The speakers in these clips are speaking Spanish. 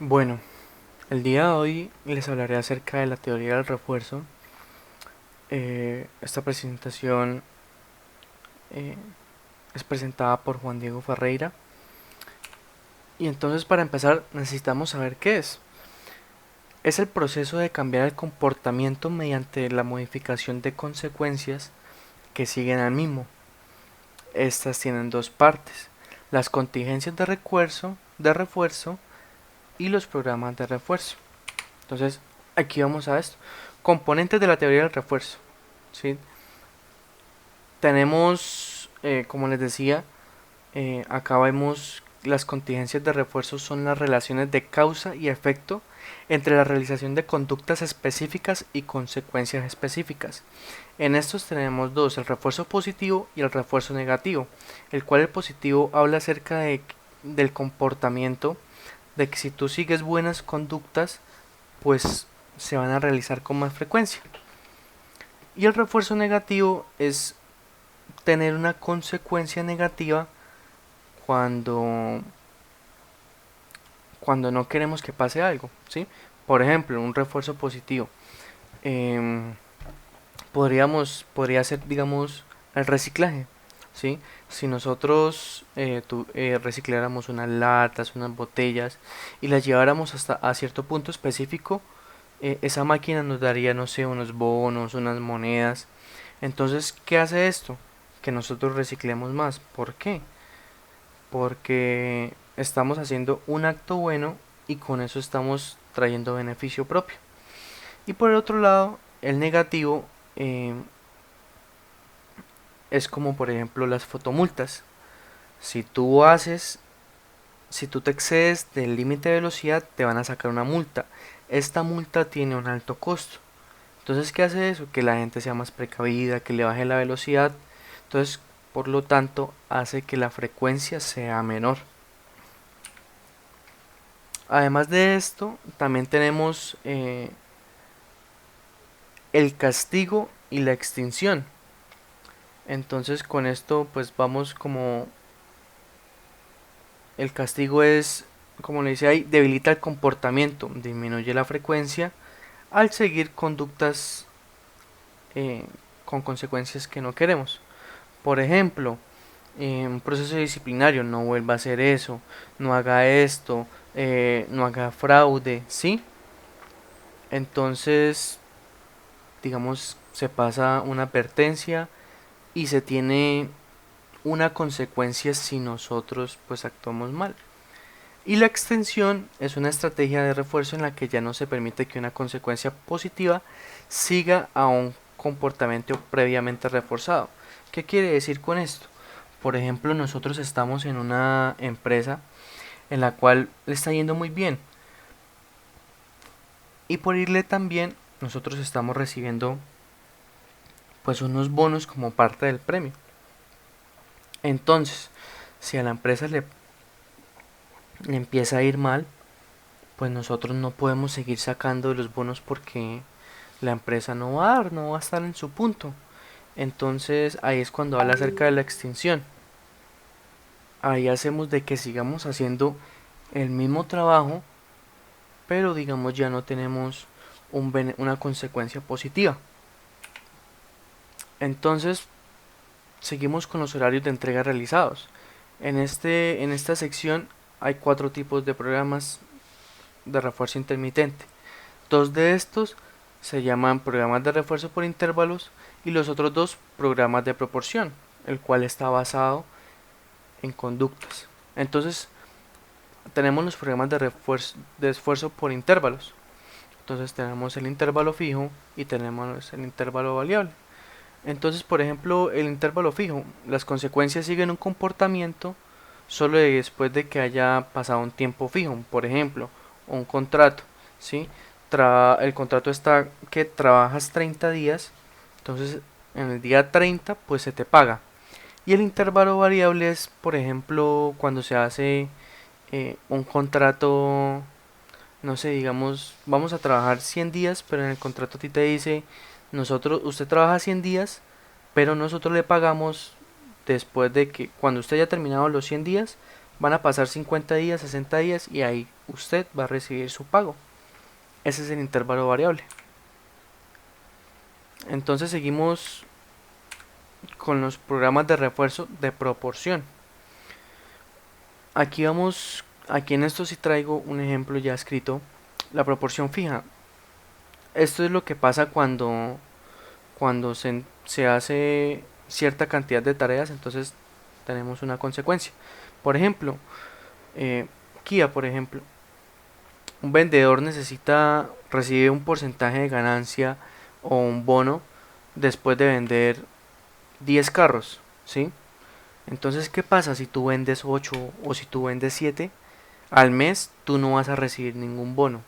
Bueno, el día de hoy les hablaré acerca de la teoría del refuerzo. Esta presentación eh, es presentada por Juan Diego Ferreira. Y entonces para empezar necesitamos saber qué es. Es el proceso de cambiar el comportamiento mediante la modificación de consecuencias que siguen al mismo. Estas tienen dos partes: las contingencias de refuerzo y los programas de refuerzo. Entonces, aquí vamos a esto. Componentes de la teoría del refuerzo. ¿Sí? Tenemos, como les decía, acá vemos las contingencias de refuerzo son las relaciones de causa y efecto entre la realización de conductas específicas y consecuencias específicas. En estos tenemos dos: el refuerzo positivo y el refuerzo negativo, el cual el positivo habla acerca del comportamiento, de que si tú sigues buenas conductas, pues se van a realizar con más frecuencia. Y el refuerzo negativo es tener una consecuencia negativa cuando, cuando no queremos que pase algo, ¿sí? Por ejemplo, un refuerzo positivo. em, podría ser, digamos, el reciclaje, ¿sí? Si nosotros recicláramos unas latas, unas botellas y las lleváramos hasta a cierto punto específico, esa máquina nos daría, no sé, unos bonos, unas monedas. Entonces, ¿qué hace esto? Que nosotros reciclemos más. ¿Por qué? Porque estamos haciendo un acto bueno y con eso estamos trayendo beneficio propio. Y por el otro lado, el negativo eh, es como por ejemplo las fotomultas. Si tú haces, si tú te excedes del límite de velocidad, te van a sacar una multa. Esta multa tiene un alto costo. Entonces, ¿qué hace eso? Que la gente sea más precavida, que le baje la velocidad. Entonces, por lo tanto, hace que la frecuencia sea menor. Además de esto, también tenemos el castigo y la extinción. Entonces con esto pues vamos como el castigo es, como le dice ahí, debilita el comportamiento, disminuye la frecuencia al seguir conductas eh, con consecuencias que no queremos. Por ejemplo, un proceso disciplinario: no vuelva a hacer eso, no haga esto, no haga fraude, ¿sí? Entonces, digamos, se pasa una advertencia y se tiene una consecuencia si nosotros pues actuamos mal. Y la extensión es una estrategia de refuerzo en la que ya no se permite que una consecuencia positiva siga a un comportamiento previamente reforzado. ¿Qué quiere decir con esto? Por ejemplo, nosotros estamos en una empresa en la cual le está yendo muy bien, y por irle tan bien nosotros estamos recibiendo pues unos bonos como parte del premio. Entonces, si a la empresa le empieza a ir mal, pues nosotros no podemos seguir sacando los bonos porque la empresa no va a estar en su punto. Entonces ahí es cuando habla acerca de la extinción. Ahí hacemos de que sigamos haciendo el mismo trabajo, pero digamos ya no tenemos una consecuencia positiva. Entonces seguimos con los horarios de entrega realizados. En esta sección hay cuatro tipos de programas de refuerzo intermitente. Dos de estos se llaman programas de refuerzo por intervalos y los otros dos programas de proporción, el cual está basado en conductas. Entonces tenemos los programas de esfuerzo por intervalos. Entonces tenemos el intervalo fijo y tenemos el intervalo variable. Entonces, por ejemplo, el intervalo fijo, las consecuencias siguen un comportamiento solo después de que haya pasado un tiempo fijo. Por ejemplo, un contrato, ¿sí? El contrato está que trabajas 30 días, entonces en el día 30 pues se te paga. Y el intervalo variable es, por ejemplo, cuando se hace un contrato, no sé, digamos, vamos a trabajar 100 días, pero en el contrato a ti te dice, usted trabaja 100 días, pero nosotros le pagamos después de que, cuando usted haya terminado los 100 días, van a pasar 50 días, 60 días y ahí usted va a recibir su pago. Ese es el intervalo variable. Entonces seguimos con los programas de refuerzo de proporción. Aquí en esto sí traigo un ejemplo ya escrito. La proporción fija. Esto es lo que pasa cuando se hace cierta cantidad de tareas, entonces tenemos una consecuencia. Por ejemplo, Kia, por ejemplo, un vendedor necesita recibir un porcentaje de ganancia o un bono después de vender 10 carros, ¿sí? Entonces, ¿qué pasa si tú vendes 8 o si tú vendes 7? Al mes tú no vas a recibir ningún bono,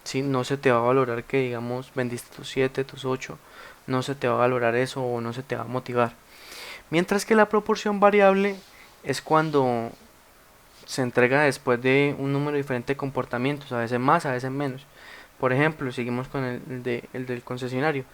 ¿sí? No se te va a valorar que, digamos, vendiste tus 7, tus 8, no se te va a valorar eso o no se te va a motivar. Mientras que la proporción variable es cuando se entrega después de un número diferente de comportamientos, a veces más, a veces menos. Por ejemplo, seguimos con el del concesionario.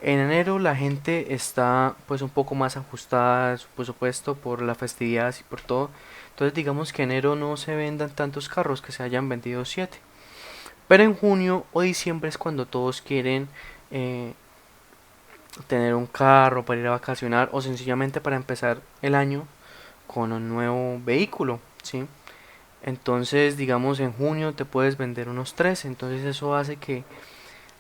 En enero la gente está pues un poco más ajustada, por supuesto, por la festividad y por todo. Entonces digamos que en enero no se vendan tantos carros, que se hayan vendido 7. Pero en junio o diciembre es cuando todos quieren eh, tener un carro para ir a vacacionar o sencillamente para empezar el año con un nuevo vehículo, ¿sí? Entonces, digamos, en junio te puedes vender unos 3, entonces eso hace que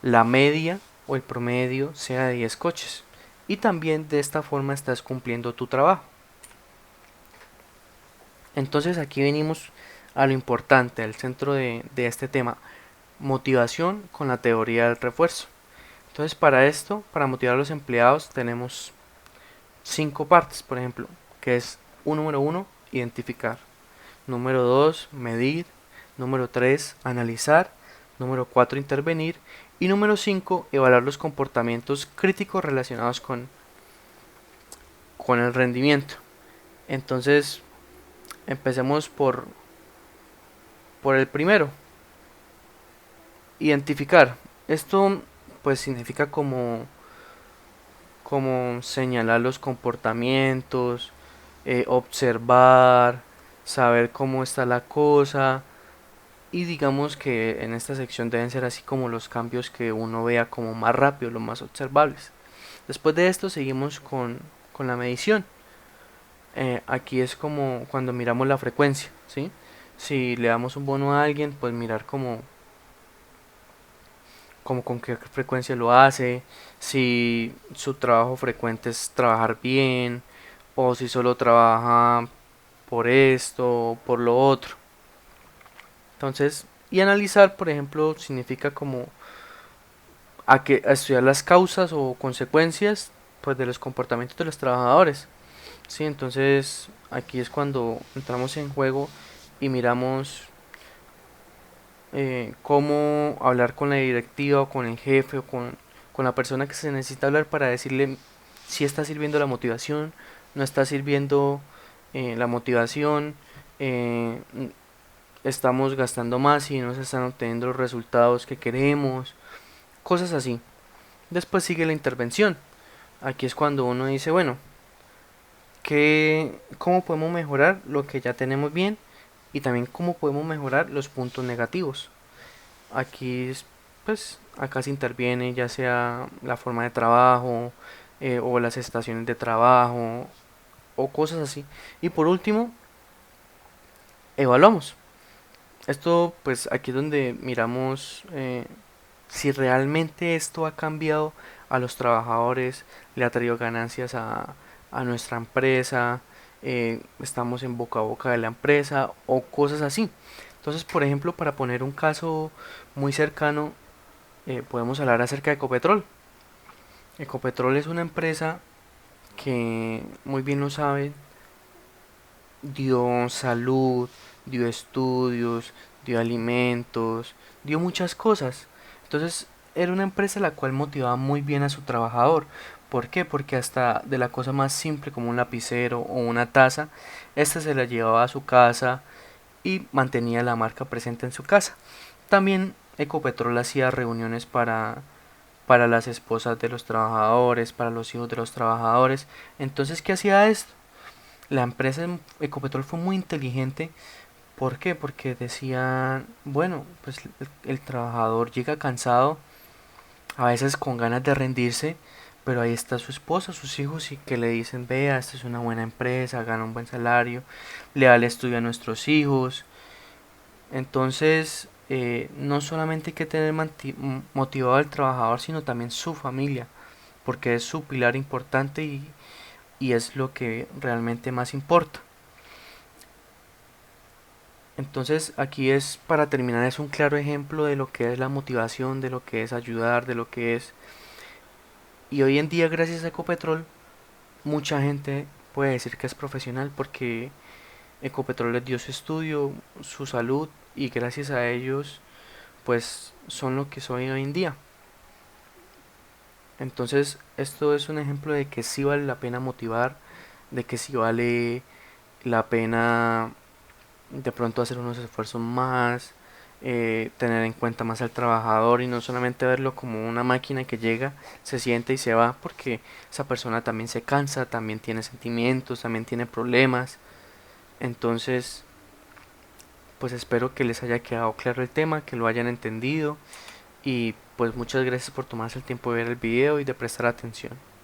la media o el promedio sea de 10 coches. Y también de esta forma estás cumpliendo tu trabajo. Entonces aquí venimos a lo importante, al centro de este tema, motivación con la teoría del refuerzo. Entonces para esto, para motivar a los empleados, tenemos 5 partes, por ejemplo, que es número uno, identificar. Número 2, medir. Número 3, analizar. Número 4, intervenir. Y número 5, evaluar los comportamientos críticos relacionados con el rendimiento. Entonces, empecemos por el primero, identificar. Esto pues significa como señalar los comportamientos, observar, saber cómo está la cosa. Y digamos que en esta sección deben ser así como los cambios que uno vea como más rápido, los más observables. Después de esto seguimos con la medición. Aquí es como cuando miramos la frecuencia, ¿sí? Si le damos un bono a alguien, pues mirar como con qué frecuencia lo hace, si su trabajo frecuente es trabajar bien, o si solo trabaja por esto o por lo otro. Entonces, y analizar, por ejemplo, significa como a estudiar las causas o consecuencias pues de los comportamientos de los trabajadores. Sí, entonces aquí es cuando entramos en juego y miramos cómo hablar con la directiva o con el jefe o con la persona que se necesita hablar para decirle si está sirviendo la motivación, no está sirviendo la motivación, eh, estamos gastando más y no se están obteniendo los resultados que queremos, cosas así. Después sigue la intervención. Aquí es cuando uno dice, bueno, cómo podemos mejorar lo que ya tenemos bien y también cómo podemos mejorar los puntos negativos. Aquí pues acá se interviene ya sea la forma de trabajo o las estaciones de trabajo o cosas así. Y por último, evaluamos. Esto pues aquí es donde miramos si realmente esto ha cambiado a los trabajadores, le ha traído ganancias a nuestra empresa, estamos en boca a boca de la empresa o cosas así. Entonces, por ejemplo, para poner un caso muy cercano, podemos hablar acerca de Ecopetrol. Ecopetrol es una empresa que, muy bien lo saben, dio salud, dio estudios, dio alimentos, dio muchas cosas. Entonces era una empresa la cual motivaba muy bien a su trabajador. ¿Por qué? Porque hasta de la cosa más simple como un lapicero o una taza, esta se la llevaba a su casa y mantenía la marca presente en su casa. También Ecopetrol hacía reuniones para las esposas de los trabajadores, para los hijos de los trabajadores. Entonces, ¿qué hacía esto? la empresa Ecopetrol fue muy inteligente. ¿Por qué? Porque decían, bueno, pues el trabajador llega cansado, a veces con ganas de rendirse, pero ahí está su esposa, sus hijos y que le dicen, vea, esta es una buena empresa, gana un buen salario, le da el estudio a nuestros hijos. Entonces, no solamente hay que tener motivado al trabajador, sino también su familia, porque es su pilar importante y es lo que realmente más importa. Entonces aquí es, para terminar, es un claro ejemplo de lo que es la motivación, de lo que es ayudar, de lo que es... Y hoy en día, gracias a Ecopetrol, mucha gente puede decir que es profesional porque Ecopetrol les dio su estudio, su salud y gracias a ellos, pues son lo que soy hoy en día. Entonces, esto es un ejemplo de que sí vale la pena motivar, de que sí vale la pena de pronto hacer unos esfuerzos más, tener en cuenta más al trabajador y no solamente verlo como una máquina que llega, se siente y se va, porque esa persona también se cansa, también tiene sentimientos, también tiene problemas. Entonces, pues espero que les haya quedado claro el tema, que lo hayan entendido y pues muchas gracias por tomarse el tiempo de ver el video y de prestar atención.